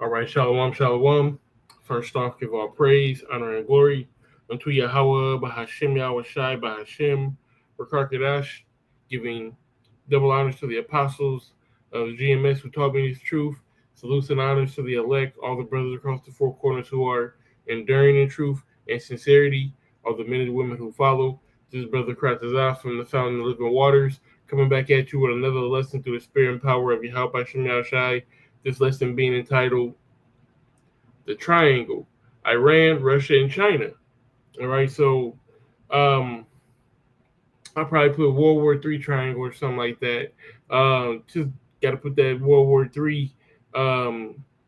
All right, shalom, shalom. First off, give all praise, honor, and glory unto Yahweh, Bahashem, Yahweh Shai, Bahashem, Rakakadash, giving double honors to the apostles of GMS who taught me this truth. Salutes and honors to the elect, all the brothers across the four corners who are enduring in truth and sincerity, all the men and women who follow. This is Brother Kratazah from the Fountain of Living Waters, coming back at you with another lesson through the spirit and power of Yahweh, Bahashem, Yahweh Shai. This lesson being entitled The Triangle, Iran, Russia, and China. All right, so um, I'll probably put World War III triangle or something like that. Just got to put that World War III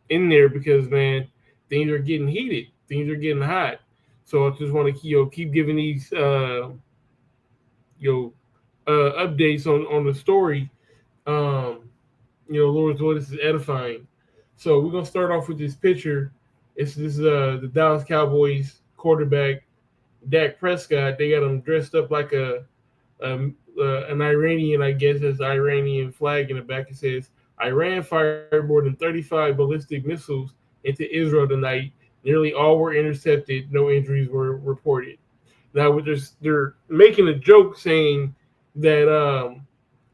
in there because, man, things are getting heated. Things are getting hot. So I just want to keep giving these you updates on the story. Um, Lord, this is edifying. So we're gonna start off with this picture. This is the Dallas Cowboys quarterback Dak Prescott. They got him dressed up like an Iranian, I guess. There's an Iranian flag in the back. It says Iran fired more than 35 ballistic missiles into Israel tonight. Nearly all were intercepted. No injuries were reported. Now they're making a joke saying that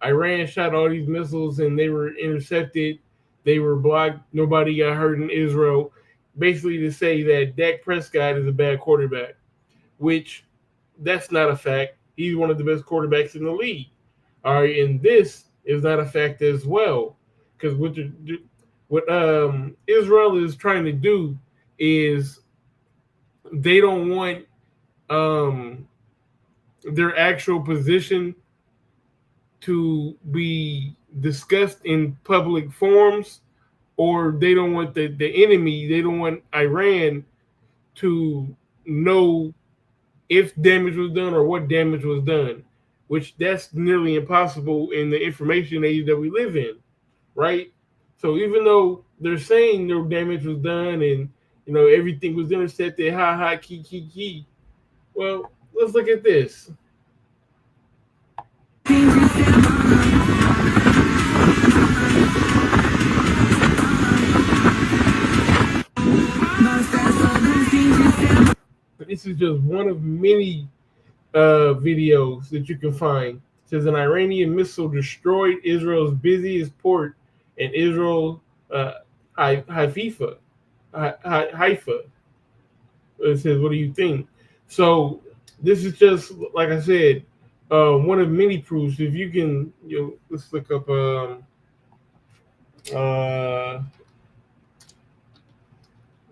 Iran shot all these missiles and they were intercepted, they were blocked, nobody got hurt in Israel. Basically, to say that Dak Prescott is a bad quarterback, which that's not a fact. He's one of the best quarterbacks in the league. All right, and this is not a fact as well, because what Israel is trying to do is they don't want um, their actual position to be discussed in public forums, or they don't want the enemy, they don't want Iran to know if damage was done or what damage was done, which that's nearly impossible in the information age that we live in, right? So even though they're saying no damage was done and everything was intercepted, ha ha, key, well, let's look at this. This is just one of many videos that you can find. It says an Iranian missile destroyed Israel's busiest port in Israel, Haifa. Haifa. It says, "What do you think?" So this is just like I said, one of many proofs. If you can, let's look up uh,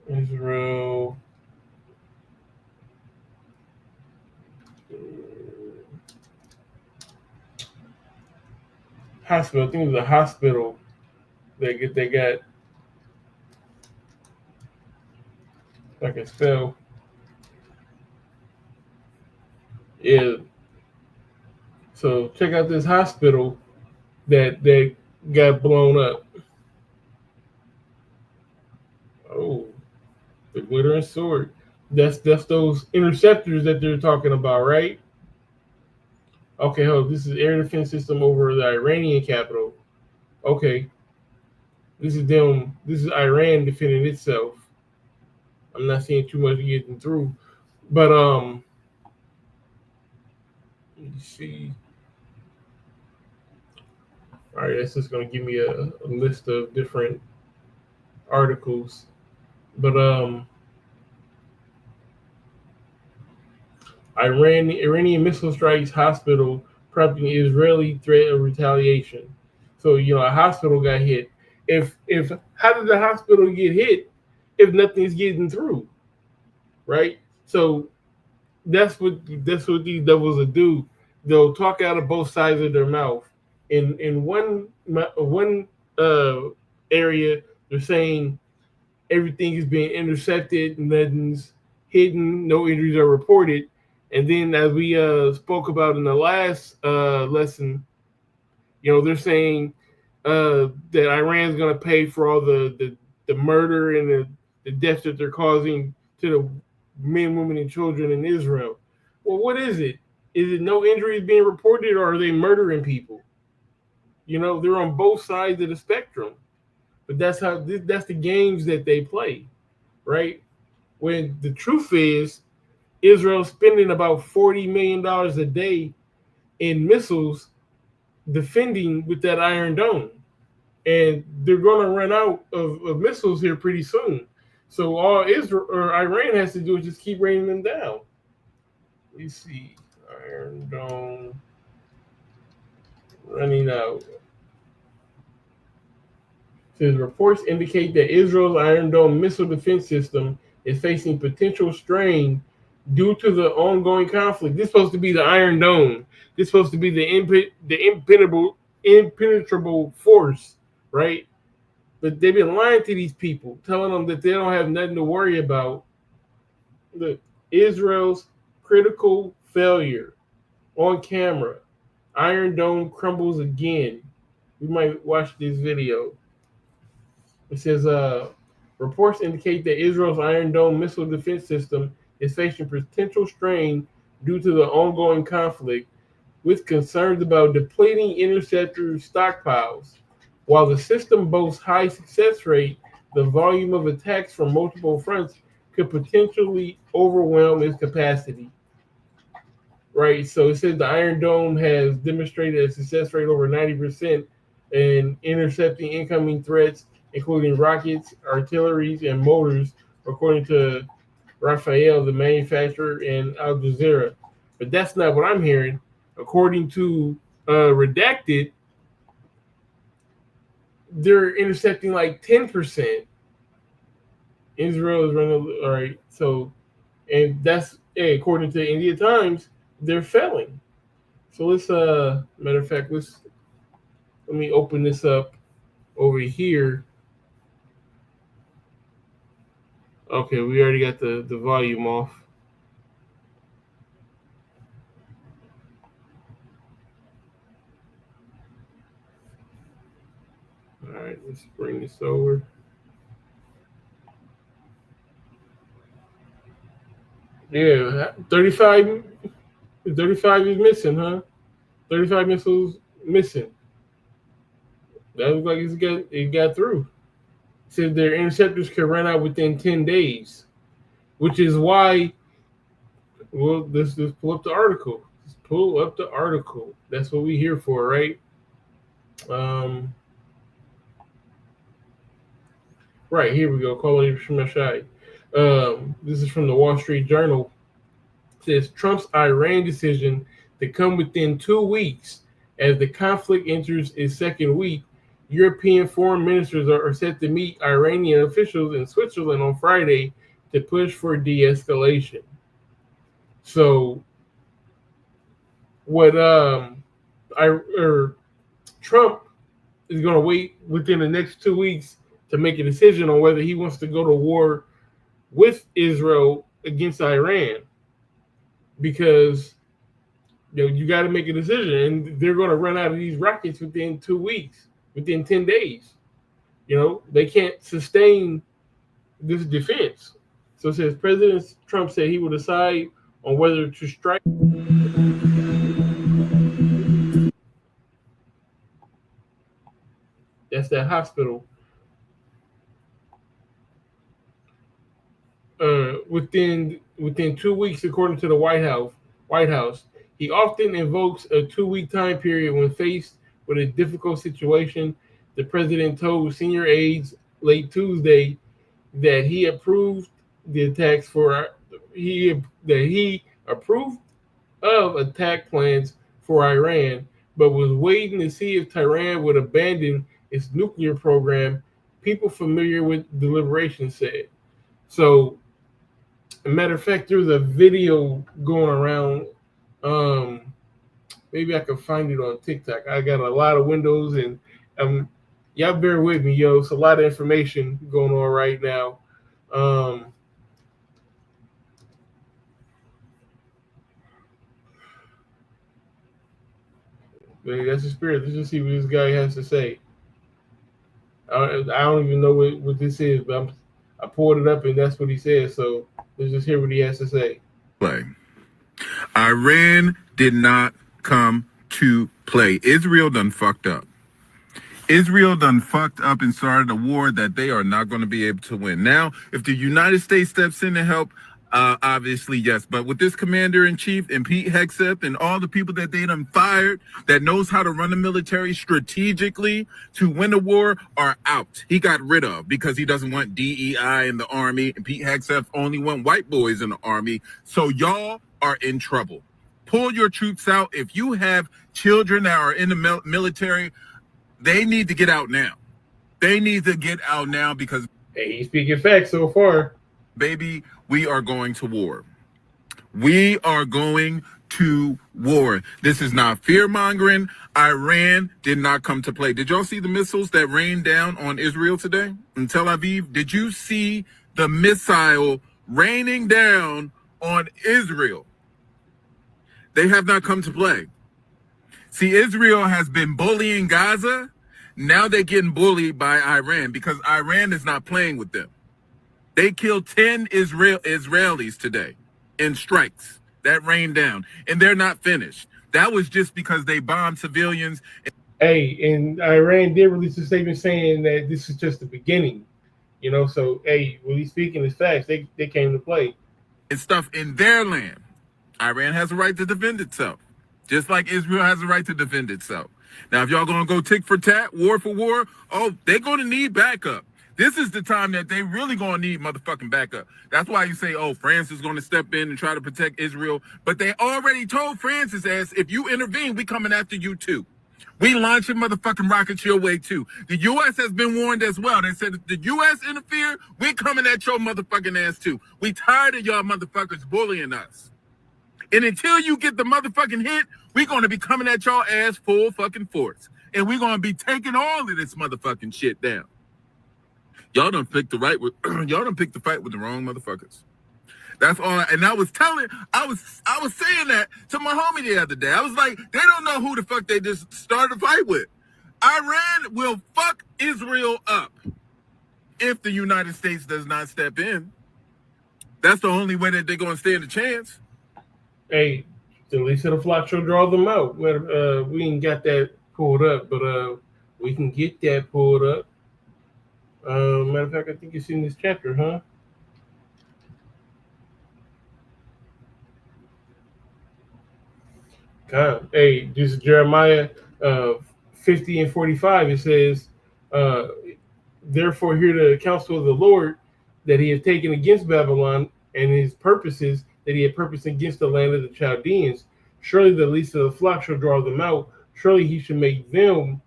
Israel. Hospital. I think it was a hospital. They got. If I can spell. Yeah. So check out this hospital that got blown up. Oh, the glittering sword. That's those interceptors that they're talking about, right? Okay, this is air defense system over the Iranian capital. Okay, this is them. This is Iran defending itself. I'm not seeing too much getting through, but let me see. All right, that's just gonna give me a list of different articles, but Iranian missile strikes hospital, prompting Israeli threat of retaliation. So a hospital got hit. If how did the hospital get hit if nothing's getting through, right? So that's what these devils will do. They'll talk out of both sides of their mouth. In one area, they're saying everything is being intercepted, nothing's hidden, no injuries are reported. And then, as we spoke about in the last lesson, they're saying that Iran's going to pay for all the murder and the death that they're causing to the men, women, and children in Israel. Well, what is it? Is it no injuries being reported, or are they murdering people? They're on both sides of the spectrum. But that's that's the games that they play, right? When the truth is, Israel's spending about $40 million a day in missiles defending with that Iron Dome, and they're going to run out of missiles here pretty soon. So all Israel or Iran has to do is just keep raining them down. Let me see, Iron Dome running out. Says reports indicate that Israel's Iron Dome missile defense system is facing potential strain due to the ongoing conflict. This is supposed to be the Iron Dome. This is supposed to be the impenetrable force, right? But they've been lying to these people, telling them that they don't have nothing to worry about. Look, Israel's critical failure on camera. Iron Dome crumbles again. We might watch this video. It says, reports indicate that Israel's Iron Dome missile defense system is facing potential strain due to the ongoing conflict, with concerns about depleting interceptor stockpiles. While the system boasts high success rate, the volume of attacks from multiple fronts could potentially overwhelm its capacity. Right, so it says the Iron Dome has demonstrated a success rate over 90% in intercepting incoming threats, including rockets, artillery, and motors, according to Rafael, the manufacturer, and Al Jazeera. But that's not what I'm hearing. According to Redacted, they're intercepting like 10%. Israel is running, all right, so, and that's, according to India Times, they're failing. So let's, matter of fact, let me open this up over here. Okay, we already got the volume off. All right, let's bring this over. Yeah, 35 is missing, huh? 35 missiles missing. That looks like it got through. It said their interceptors can run out within 10 days, which is why, well, let's pull up the article. Let's pull up the article. That's what we're here for, right? Right, here we go. Quality Shemashai. This is from the Wall Street Journal. It says Trump's Iran decision to come within 2 weeks as the conflict enters its second week. European foreign ministers are set to meet Iranian officials in Switzerland on Friday to push for de-escalation. So, what Trump is going to wait within the next 2 weeks to make a decision on whether he wants to go to war with Israel against Iran, because you got to make a decision, and they're going to run out of these rockets within 2 weeks, within 10 days. They can't sustain this defense. So it says President Trump said he will decide on whether to strike. That's that hospital. Within 2 weeks, according to the White House, he often invokes a 2-week time period when faced with a difficult situation. The president told senior aides late Tuesday that he approved the attacks that he approved of attack plans for Iran, but was waiting to see if Tehran would abandon its nuclear program. People familiar with deliberations said. So, a matter of fact, there's a video going around. Maybe I can find it on TikTok. I got a lot of windows, and y'all bear with me, yo. It's a lot of information going on right now. That's the spirit. Let's just see what this guy has to say. I don't even know what this is, but I pulled it up, and that's what he says. So let's just hear what he has to say. Iran did not come to play. Israel done fucked up. Israel done fucked up and started a war that they are not going to be able to win. Now, if the United States steps in to help, obviously, yes. But with this commander in chief and Pete Hegseth and all the people that they done fired that knows how to run the military strategically to win a war are out. He got rid of because he doesn't want DEI in the army. And Pete Hegseth only want white boys in the army. So y'all are in trouble. Pull your troops out. If you have children that are in the military, they need to get out now. They need to get out now because, Hey, he's speaking facts so far. baby, we are going to war. We are going to war. This is not fear mongering. Iran did not come to play. Did y'all see the missiles that rained down on Israel today in Tel Aviv? Did you see the missile raining down on Israel? They have not come to play. See, Israel has been bullying Gaza. Now they're getting bullied by Iran because Iran is not playing with them. They killed 10 Israelis today in strikes that rained down, and they're not finished. That was just because they bombed civilians. Hey, and Iran did release a statement saying that this is just the beginning. So hey, when he's speaking his facts, they came to play. And stuff in their land. Iran has a right to defend itself, just like Israel has a right to defend itself. Now, if y'all gonna go tick for tat, war for war, oh, they're gonna need backup. This is the time that they really gonna need motherfucking backup. That's why you say, oh, France is gonna step in and try to protect Israel. But they already told France's ass, if you intervene, we coming after you too. We launching motherfucking rockets your way too. The U.S. has been warned as well. They said if the U.S. interfere, we coming at your motherfucking ass too. We tired of y'all motherfuckers bullying us. And until you get the motherfucking hit, we're going to be coming at y'all ass full fucking force. And we're going to be taking all of this motherfucking shit down. Y'all done picked the fight with the wrong motherfuckers. That's all. And I was saying that to my homie the other day. I was like, they don't know who the fuck they just started a fight with. Iran will fuck Israel up if the United States does not step in. That's the only way that they're going to stand a chance. Hey, the least of the flock shall draw them out. We ain't got that pulled up, but we can get that pulled up. Matter of fact, I think it's in this chapter, huh? Hey, this is Jeremiah 50 and 45. It says, uh, therefore hear the counsel of the Lord that he has taken against Babylon and his purposes that he had purposed against the land of the Chaldeans. Surely the least of the flock shall draw them out. Surely he should make them,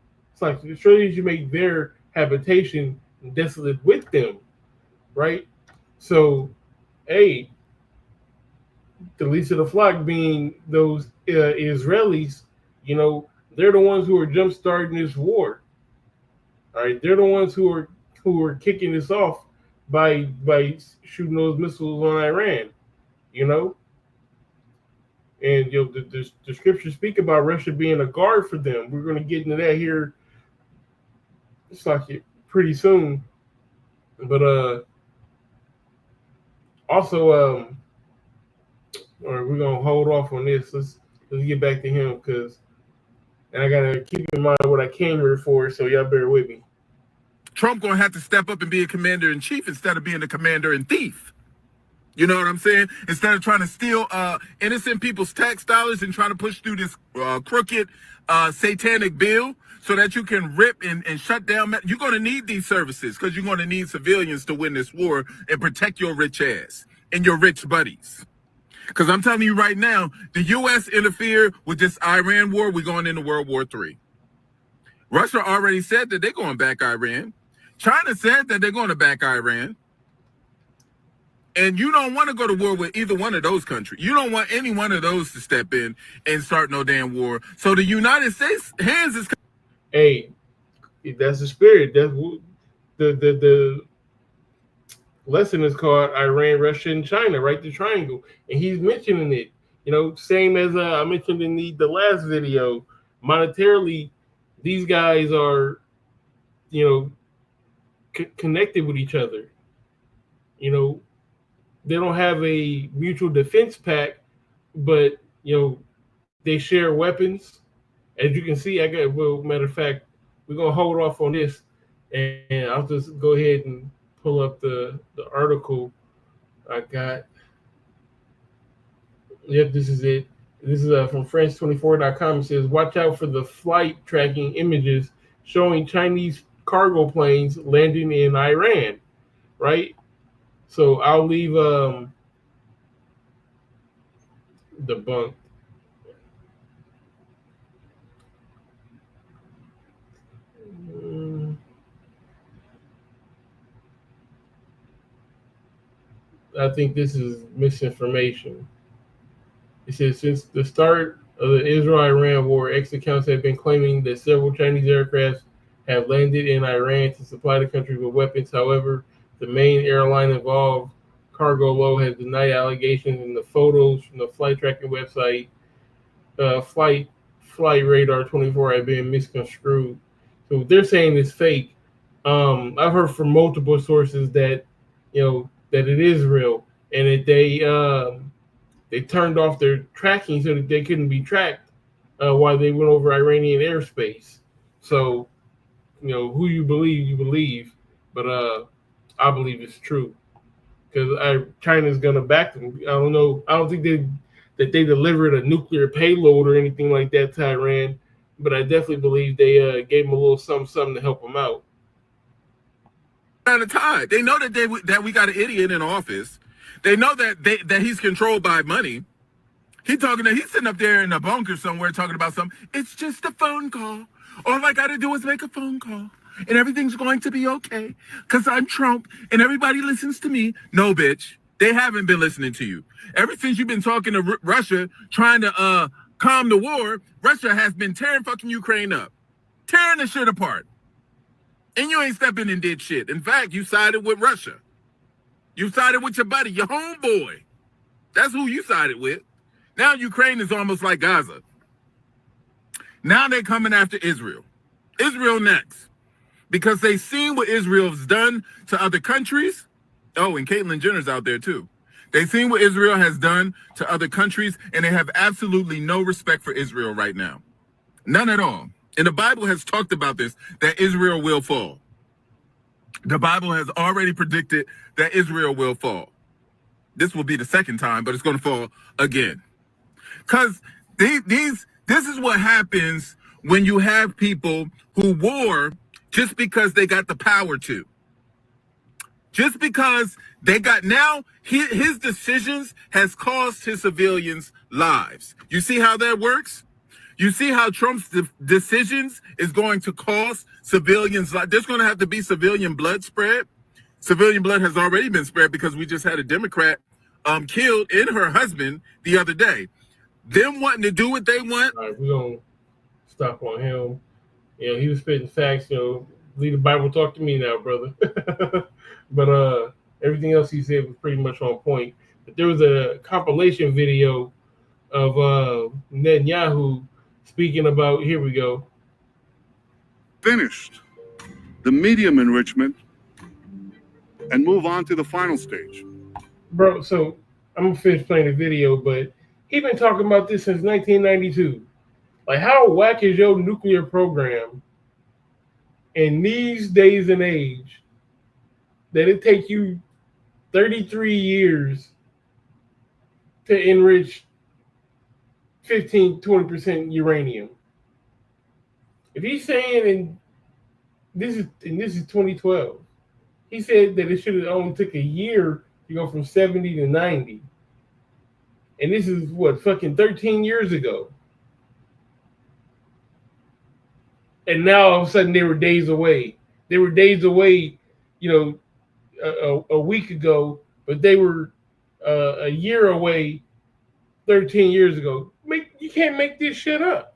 surely he should make their habitation desolate with them. Right? So, hey, the least of the flock being those Israelis, they're the ones who are jump starting this war. All right, they're the ones who are kicking this off by shooting those missiles on Iran. You know, and the scriptures speak about Russia being a guard for them. We're going to get into that here. It's like pretty soon, but also all right, we're gonna hold off on this. Let's get back to him and I gotta keep in mind what I came here for. So y'all bear with me. Trump gonna have to step up and be a commander in chief instead of being a commander in thief. You know what I'm saying? Instead of trying to steal innocent people's tax dollars and trying to push through this crooked satanic bill so that you can rip and shut down. You're going to need these services because you're going to need civilians to win this war and protect your rich ass and your rich buddies. Because I'm telling you right now, the U.S. interfere with this Iran war, we're going into World War III. Russia already said that they're going to back Iran. China said that they're going to back Iran. And you don't want to go to war with either one of those countries. You don't want any one of those to step in and start no damn war. So the United States hands is. Hey, that's the spirit. That's the lesson is called Iran, Russia, and China, right? The triangle, and he's mentioning it. Same as I mentioned in the last video. Monetarily, these guys are, connected with each other. They don't have a mutual defense pact, but they share weapons. As you can see, matter of fact, we're gonna hold off on this, and I'll just go ahead and pull up the article I got. Yep, this is it. This is from France24.com. It says, watch out for the flight tracking images showing Chinese cargo planes landing in Iran, right? So I'll leave debunked. Mm, I think this is misinformation. It says since the start of the Israel-Iran war, X accounts have been claiming that several Chinese aircraft have landed in Iran to supply the country with weapons. However, the main airline involved, Cargo Low, has denied allegations, and the photos from the flight tracking website, Flight Radar 24, have been misconstrued. So they're saying it's fake. I've heard from multiple sources that that it is real, and that they turned off their tracking so that they couldn't be tracked while they went over Iranian airspace. So, who you believe, but I believe it's true because China's gonna back them. I don't know. I don't think they delivered a nuclear payload or anything like that to Iran, but I definitely believe they gave them a little something to help them out. At a time, they know that we got an idiot in office. They know that he's controlled by money. He's sitting up there in a bunker somewhere talking about something. It's just a phone call. All I got to do is make a phone call, and everything's going to be okay because I'm Trump and everybody listens to me. No, bitch. They haven't been listening to you. Ever since you've been talking to Russia, trying to calm the war, Russia has been tearing fucking Ukraine up, tearing the shit apart. And you ain't stepping and did shit. In fact, you sided with Russia. You sided with your buddy, your homeboy. That's who you sided with. Now Ukraine is almost like Gaza. Now they're coming after Israel. Israel next. Because they've seen what Israel's done to other countries. Oh, and Caitlyn Jenner's out there too. They've seen what Israel has done to other countries, and they have absolutely no respect for Israel right now. None at all. And the Bible has talked about this, that Israel will fall. The Bible has already predicted that Israel will fall. This will be the second time, but it's going to fall again. Because this is what happens when you have people who war just because they got the power to. Just because they got now, his decisions has cost his civilians lives. You see how that works? You see how Trump's decisions is going to cost civilians lives. There's going to have to be civilian blood spread. Civilian blood has already been spread because we just had a Democrat killed and her husband the other day. Them wanting to do what they want. All right, we're going to stop on him. He was spitting facts. Leave the Bible talk to me now, brother. But everything else he said was pretty much on point. But there was a compilation video of Netanyahu speaking about, here we go. Finished the medium enrichment and move on to the final stage. Bro, so I'm going to finish playing the video, but he's been talking about this since 1992. Like, how whack is your nuclear program in these days and age that it take you 33 years to enrich 15-20% uranium? If he's saying, and this is 2012, he said that it should have only took a year to go from 70 to 90. And this is what, fucking 13 years ago. And now all of a sudden they were days away. They were days away, a week ago, but they were a year away 13 years ago. You can't make this shit up.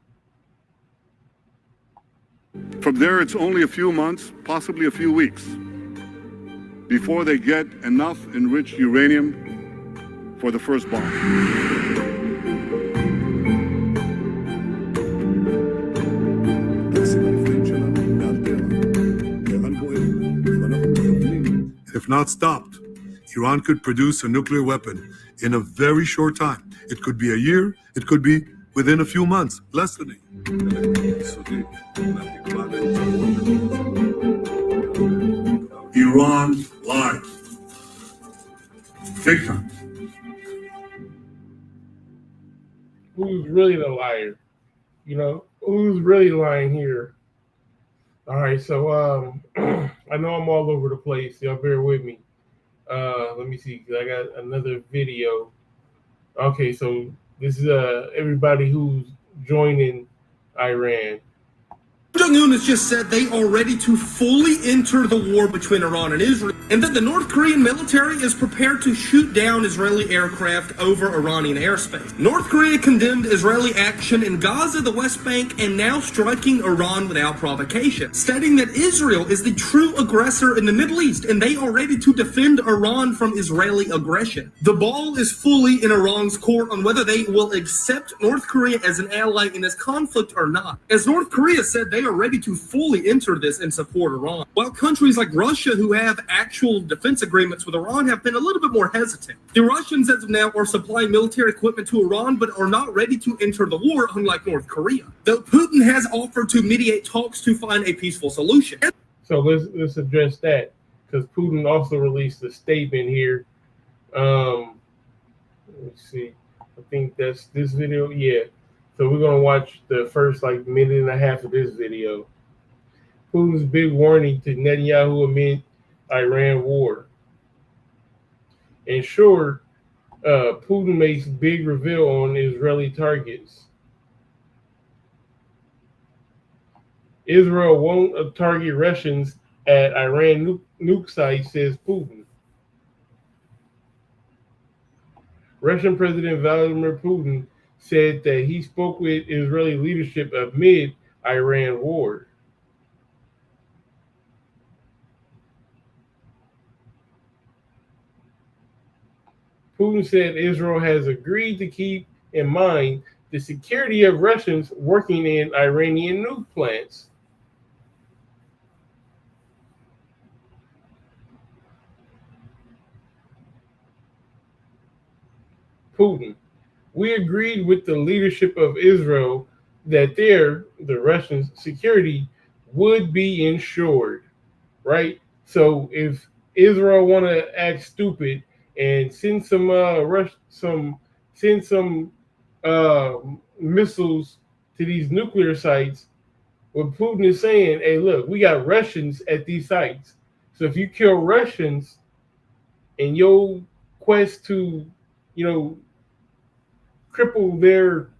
From there, it's only a few months, possibly a few weeks, before they get enough enriched uranium for the first bomb. If not stopped, Iran could produce a nuclear weapon in a very short time. It could be a year, it could be within a few months, less than a year. Iran lied. Big time. Who's really the liar? You know, who's really lying here? All right, so I know I'm all over the place. Y'all bear with me. Let me see, because I got another video. Okay, so this is everybody who's joining Iran. Jong-un has just said they are ready to fully enter the war between Iran and Israel, and that the North Korean military is prepared to shoot down Israeli aircraft over Iranian airspace. North Korea condemned Israeli action in Gaza, the West Bank, and now striking Iran without provocation, stating that Israel is the true aggressor in the Middle East, and they are ready to defend Iran from Israeli aggression. The ball is fully in Iran's court on whether they will accept North Korea as an ally in this conflict or not, as North Korea said they are ready to fully enter this and support Iran, while countries like Russia, who have actual defense agreements with Iran, have been a little bit more hesitant. The Russians, as of now, are supplying military equipment to Iran, but are not ready to enter the war, unlike North Korea, though Putin has offered to mediate talks to find a peaceful solution. So let's address that, because Putin also released a statement here. Let me see. I think that's this video. Yeah. So we're gonna watch the first minute and a half of this video. Putin's big warning to Netanyahu amid Iran war. And sure, Putin makes big reveal on Israeli targets. Israel won't target Russians at Iran nuke sites, says Putin. Russian President Vladimir Putin said that he spoke with Israeli leadership amid Iran war. Putin said Israel has agreed to keep in mind the security of Russians working in Iranian nuke plants. Putin: we agreed with the leadership of Israel that the Russians' security would be ensured, right? So if Israel want to act stupid and send some missiles to these nuclear sites, what Putin is saying, hey, look, we got Russians at these sites. So if you kill Russians in your quest to, cripple their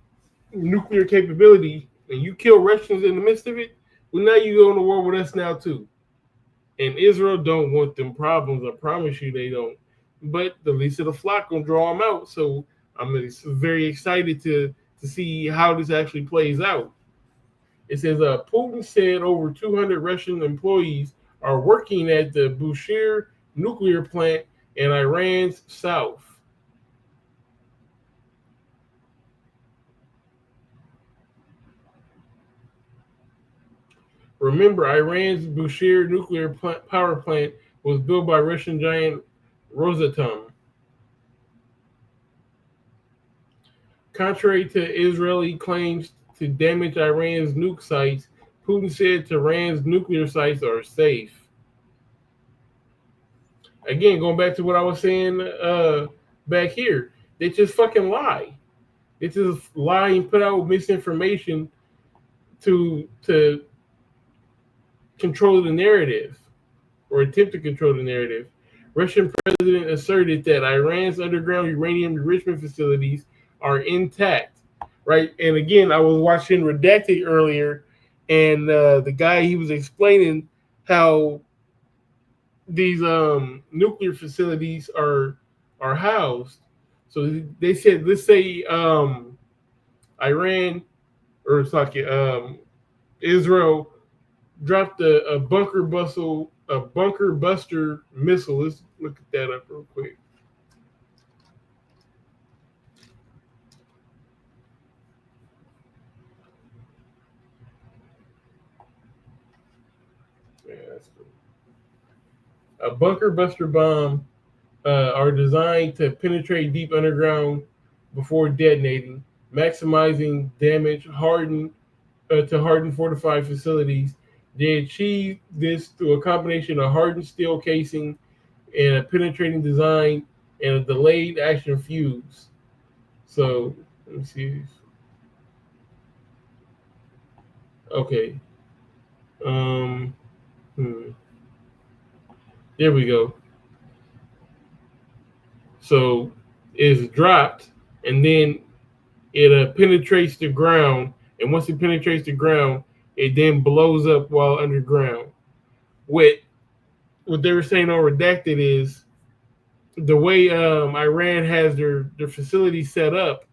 nuclear capability, and you kill Russians in the midst of it, well, now you go to war with us now too. And Israel don't want them problems. I promise you they don't. But the least of the flock gonna draw them out. So I'm very excited to see how this actually plays out. It says Putin said over 200 Russian employees are working at the Bushehr nuclear plant in Iran's south. Remember, Iran's Bushehr nuclear power plant was built by Russian giant Rosatom. Contrary to Israeli claims to damage Iran's nuke sites, Putin said Tehran's nuclear sites are safe. Again, going back to what I was saying back here, they just fucking lie. They just lie and put out misinformation to control the narrative, or attempt to control the narrative. Russian president asserted that Iran's underground uranium enrichment facilities are intact, right? And again, I was watching Redacted earlier, and the guy, he was explaining how these nuclear facilities are housed. So they said, let's say Iran, or it's like Israel dropped a bunker buster missile. Let's look at that up real quick. Yeah, that's cool. A bunker buster bomb are designed to penetrate deep underground before detonating, maximizing damage, hardened to hardened fortified facilities. They achieved this through a combination of hardened steel casing and a penetrating design and a delayed action fuse. So let me see. Okay. Um. Hmm. There we go. So it's dropped, and then it penetrates the ground, and once it penetrates the ground, it then blows up while underground. What what they were saying on redacted is the way Iran has their facility set up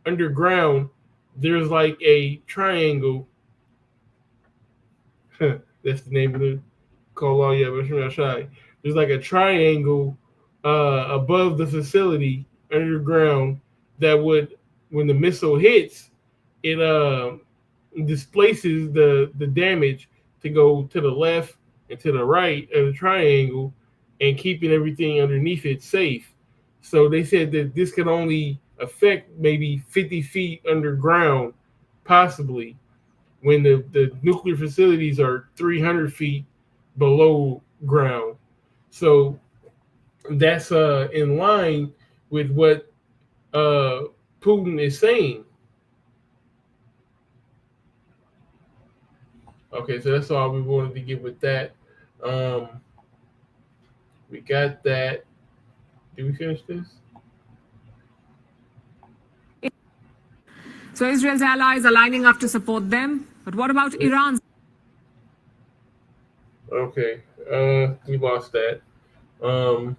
underground. There's like a triangle. That's the name of the call. All yeah, but shy. There's like a triangle above the facility underground that would, when the missile hits, it displaces the damage to go to the left and to the right of the triangle and keeping everything underneath it safe. So they said that this could only affect maybe 50 feet underground, possibly, when the nuclear facilities are 300 feet below ground. So that's in line with what uh, Putin is saying. Okay, so that's all we wanted to get with that. Um, we got that. Did we finish this? So Israel's allies are lining up to support them. But what about Iran's? Okay, we lost that. Um,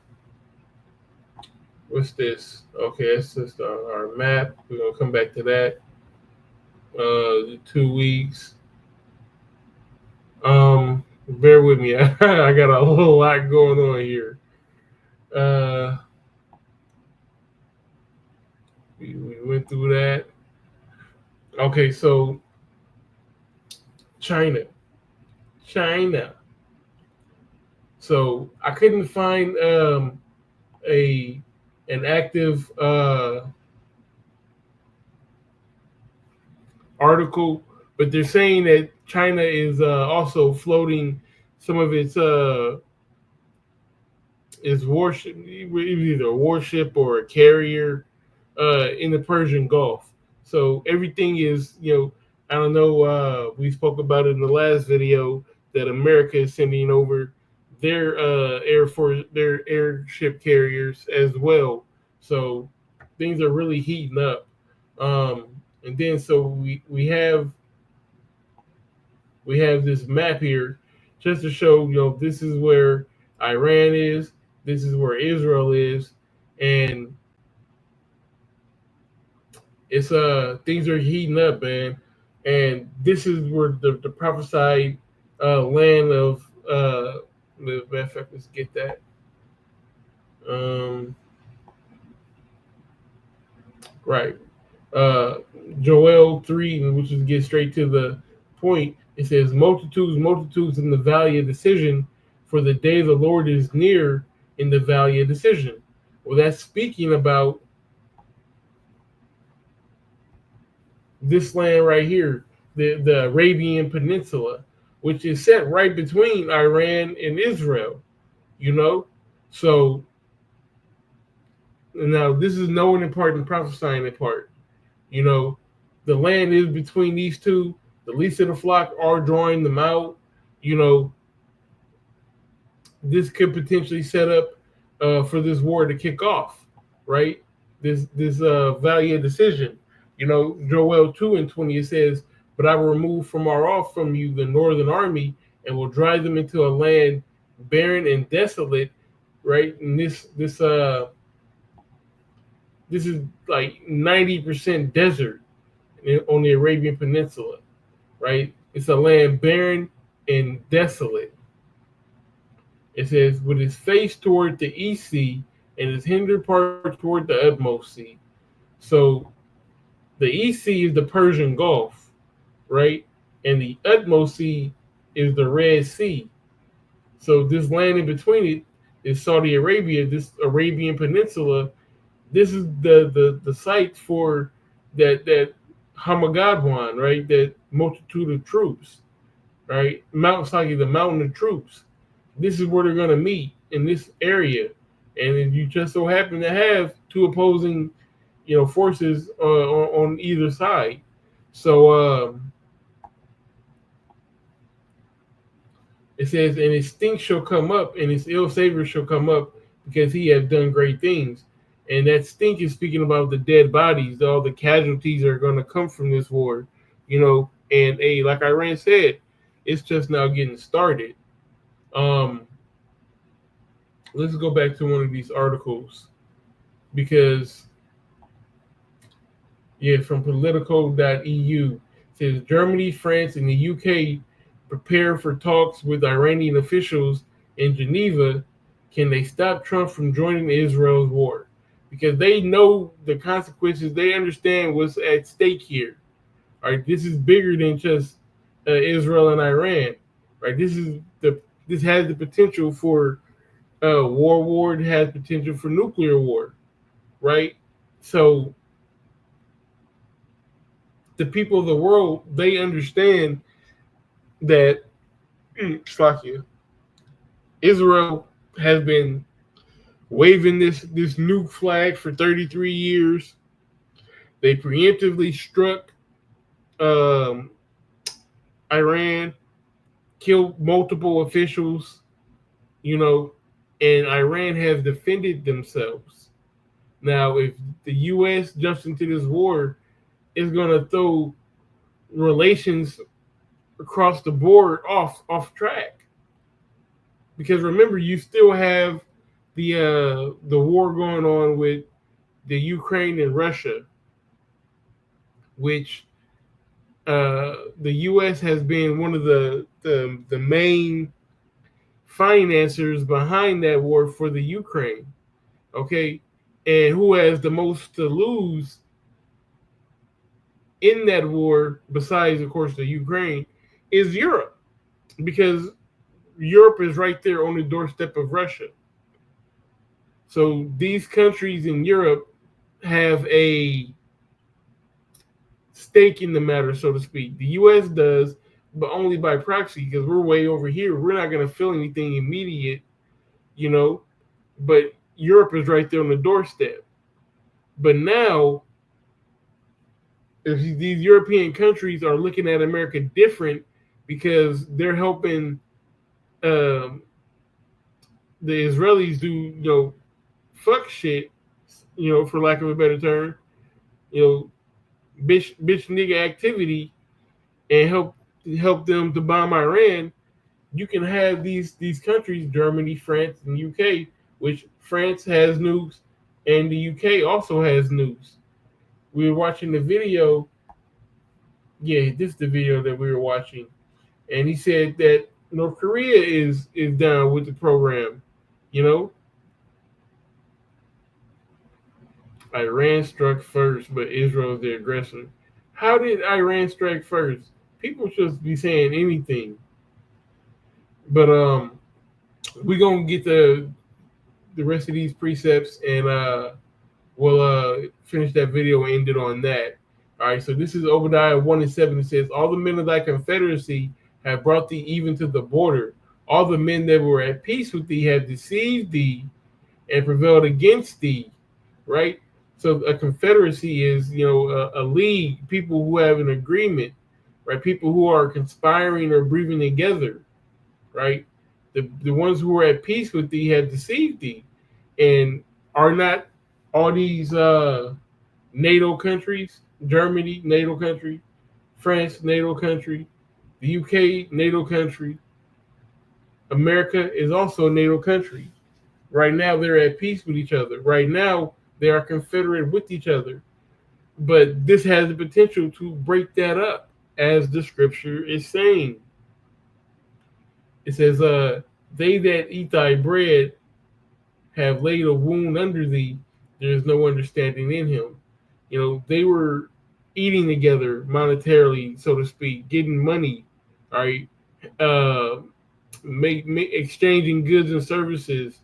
what's this? Okay, that's just our map. We're gonna come back to that. 2 weeks. Bear with me. I got a whole lot going on here. Uh, we went through that. Okay, so China. China. So I couldn't find a an active article, but they're saying that China is also floating some of its warship, either a warship or a carrier, in the Persian Gulf. So everything is, I don't know. We spoke about it in the last video that America is sending over their air force, their airship carriers as well. So things are really heating up. And then so we have this map here just to show, this is where Iran is, this is where Israel is, and it's things are heating up, man. And this is where the prophesied land of matter of fact, let's get that. Right. Uh Joel 3, which is get straight to the point. It says, multitudes, multitudes in the valley of decision, for the day of the Lord is near in the valley of decision. Well, that's speaking about this land right here, the Arabian Peninsula, which is set right between Iran and Israel, you know? So now this is knowing in part and prophesying in part. The land is between these two. The least of the flock are drawing them out. You know, this could potentially set up for this war to kick off, right? This valley of decision. Joel 2:20, it says, "But I will remove from off from you the northern army, and will drive them into a land barren and desolate," right? And this is like 90% desert on the Arabian Peninsula, right? It's a land barren and desolate. It says, with its face toward the east sea and its hinder part toward the utmost sea. So the east sea is the Persian Gulf, right? And the utmost sea is the Red Sea. So this land in between it is Saudi Arabia, this Arabian Peninsula. This is the site for that Hamagadwan, right? That multitude of troops, right? Mount Saki, the mountain of troops. This is where they're going to meet in this area, and if you just so happen to have two opposing, forces on either side. So it says, and his stink shall come up, and his ill savor shall come up, because he have done great things. And that stink is speaking about the dead bodies, all the casualties are going to come from this war, And like Iran said, it's just now getting started. Um, let's go back to one of these articles because, from Politico.eu, it says Germany, France, and the UK prepare for talks with Iranian officials in Geneva. Can they stop Trump from joining Israel's war? Because they know the consequences. They understand what's at stake here. All right, this is bigger than just Israel and Iran. Right, this has the potential for war. It has potential for nuclear war. Right, so the people of the world, they understand that Israel has been waving this nuke flag for 33 years. They preemptively struck um, Iran, killed multiple officials, and Iran has defended themselves. Now, if the U.S. jumps into this war, it's going to throw relations across the board off track. Because remember, you still have the war going on with the Ukraine and Russia, which the U.S. has been one of the main financiers behind that war for the Ukraine. Okay, and who has the most to lose in that war, besides, of course, the Ukraine, is Europe, because Europe is right there on the doorstep of Russia. So these countries in Europe have a stake in the matter, so to speak. The U.S. does, but only by proxy, because we're way over here. We're not going to feel anything immediate, but Europe is right there on the doorstep. But now, if these European countries are looking at America different because they're helping the Israelis do, fuck shit, for lack of a better term, bitch nigga activity, and help them to bomb Iran, you can have these countries, Germany, France, and UK, which France has nukes, and the UK also has nukes. We were watching the video. Yeah, this is the video that we were watching, and he said that North Korea is down with the program. Iran struck first, but Israel is the aggressor. How did Iran strike first? People should be saying anything. But we're gonna get the rest of these precepts, and we'll finish that video and end it on that. All right, so this is Obadiah 1:7. It says, all the men of thy confederacy have brought thee even to the border. All the men that were at peace with thee have deceived thee and prevailed against thee. Right? So a confederacy is, a league, people who have an agreement, right? People who are conspiring or breathing together, right? The ones who are at peace with thee have deceived thee. And are not all these NATO countries, Germany, NATO country, France, NATO country, the UK, NATO country, America is also a NATO country. Right now, they're at peace with each other. Right now, they are confederate with each other. But this has the potential to break that up, as the scripture is saying. It says, they that eat thy bread have laid a wound under thee. There is no understanding in him. They were eating together monetarily, so to speak, getting money, all right, exchanging goods and services.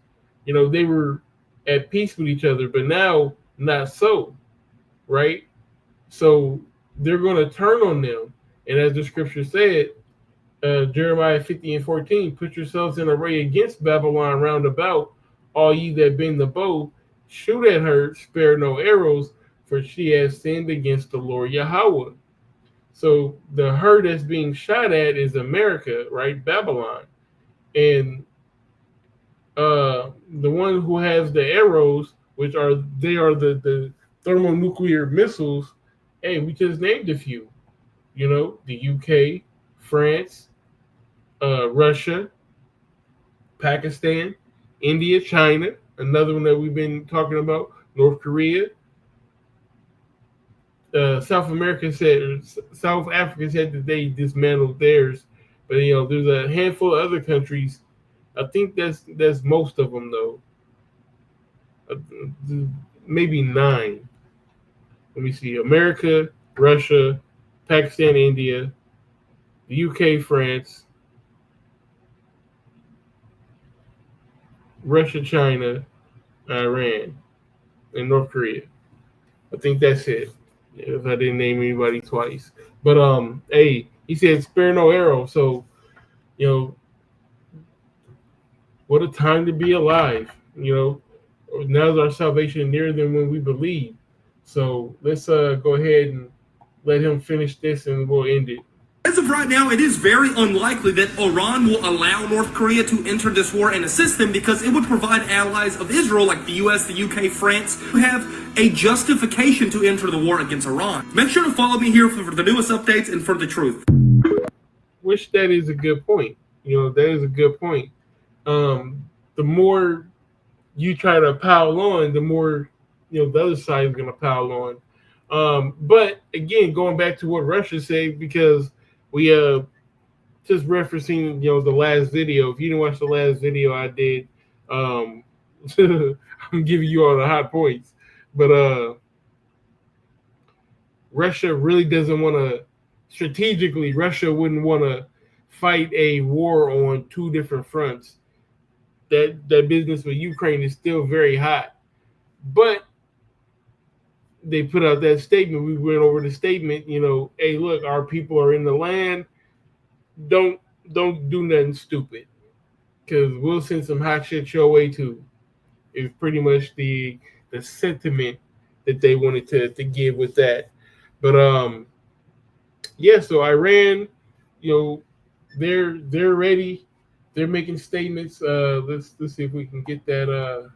They were at peace with each other, but now not so, right? So they're going to turn on them. And as the scripture said, Jeremiah 50 and 14, put yourselves in array against Babylon round about, all ye that bend the bow, shoot at her, spare no arrows, for she has sinned against the Lord Yahweh. So the her that's being shot at is America, right? Babylon. And the one who has the arrows, which are the thermonuclear missiles, hey, we just named a few. You know, the UK, France, Russia, Pakistan, India, China, another one that we've been talking about, North Korea. South Africa said that they dismantled theirs, but you know there's a handful of other countries. I think that's most of them though. Maybe 9. Let me see: America, Russia, Pakistan, India, the UK, France, Russia, China, Iran, and North Korea. I think that's it. If I didn't name anybody twice, but hey, he said spare no arrow. So you know, what a time to be alive. You know, now is our salvation nearer than when we believe. So let's go ahead and let him finish this, and we'll end it. As of right now, it is very unlikely that Iran will allow North Korea to enter this war and assist them because it would provide allies of Israel like the US, the UK, France, who have a justification to enter the war against Iran. Make sure to follow me here for the newest updates and for the truth. Which that is a good point. You know, that is a good point. The more you try to pile on, the more, you know, the other side is going to pile on. But again, going back to what Russia said, because we just referencing, you know, the last video. If you didn't watch the last video I did, I'm giving you all the hot points. But Russia really doesn't want to, strategically, Russia wouldn't want to fight a war on 2 different fronts. That business with Ukraine is still very hot. But they put out that statement. We went over the statement, you know, hey, look, our people are in the land. Don't do nothing stupid, because we'll send some hot shit your way too. It's pretty much the sentiment that they wanted to give with that. But yeah, so Iran, you know, they're ready. They're making statements. Let's see if we can get that.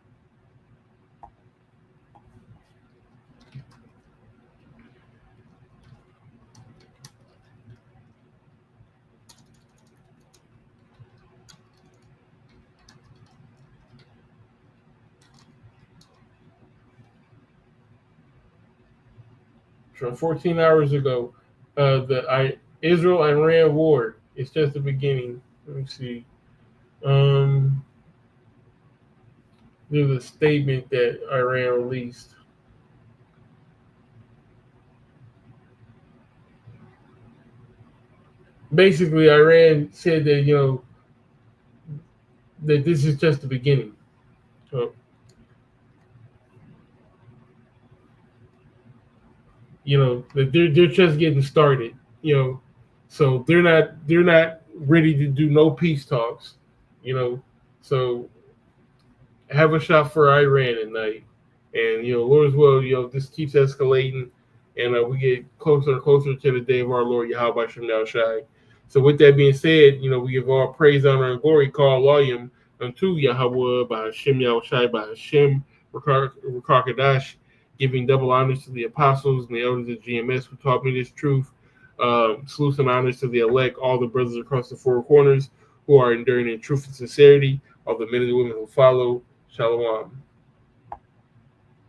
From 14 hours ago, the Israel-Iran war. It's just the beginning. Let me see. There's a statement that Iran released. Basically, Iran said that, you know, that this is just the beginning. So, you know, that they're just getting started. You know, so they're not ready to do no peace talks. You know, so have a shot for Iran tonight, and you know, Lord's will, you know, this keeps escalating, and we get closer and closer to the day of our Lord Yahweh Shem Now Shai. So with that being said, you know, we give all praise, honor, and glory, call volume unto Yahweh by Hashem Yahweh Shai, by Hashem Rakakadash, giving double honors to the apostles and the elders of GMS who taught me this truth. Salutes and honors to the elect, all the brothers across the 4 corners who are enduring in truth and sincerity, all the men and women who follow. Shalom.